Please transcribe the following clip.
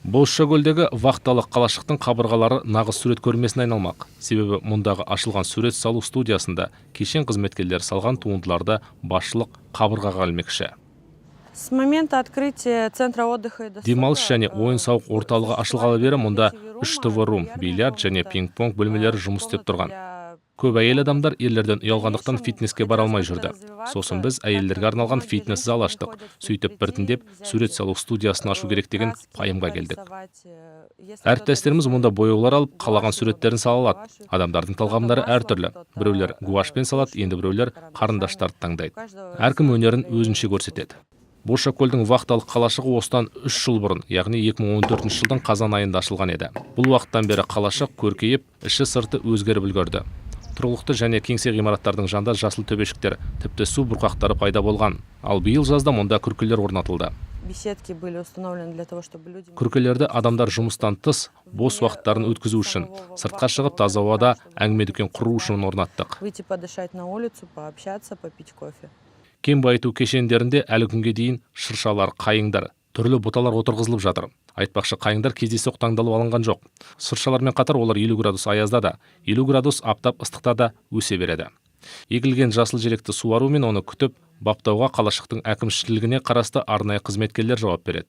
Бозшакөлдегі вахталық қалашықтың қабырғалары нағыз сурет көрмесіне айналмақ. Себебі мұндағы ашылған сурет салу студиясында кешен қызметкерлері салған туындыларды басшылық қабырғаға ілмекші. С момента открытия центра отдыха и досуга Демалыс және ойын-сауық орталығы ашылғалы бері мұнда 3 ТВ-рум, бильярд және пинг-понг бөлмелері жұмыс істеп тұрған. Көп әйел адамдар ерлерден ұялғандықтан фитнеске бара алмай жүрді. Сосын біз әйелдерге арналған фитнес зал аштық. Сөйтіп біртіндеп сурет салу студиясын ашу керек деген пайымға келдік. Әріптестеріміз мұнда бояулар алып, қалаған суреттерін сала алады. Адамдардың талғамдары әртүрлі. Біреулер гуашпен салады, енді біреулер қарындаштарды таңдайды. Әркім өнерін өзінше көрсетеді. Бозшакөлдің вахталық қалашығы осыдан 3 жыл бұрын, яғни 2014 жылдың қазан айында ашылған еді. Бұл уақыттан бері қалашық көркейіп, іші сырты өзгеріп үлгерді. Тұрғылықты және кеңсе ғимараттардың жанында жасыл төбешіктер, тіпті су бұрқақтары пайда болған. Ал биыл жазда мұнда күркелер орнатылды. беседки были установлены для того, чтобы люди... Күркелерді адамдар жұмыстан тыс бос уақыттарын өткізу үшін, сыртқа шығып таза ауада әңгіме-дүкен құру үшін орнаттық. Выйти подышать на улицу, пообщаться, попить кофе. Кен байыту кешендерінде әлі күнге дейін шыршалар, қайыңдар, түрлі бұталар отырғызылып жатыр. Айтпақшы, қайыңдар кездейсоқ таңдалып алынған жоқ. Шыршалармен қатар олар 50 градус аязда да, 50 градус аптап ыстықта да өсе береді. Егілген жасыл желекті суару мен оны күтіп, баптауға қалашықтың әкімшілігіне қарасты арнайы қызметкерлер жауап береді.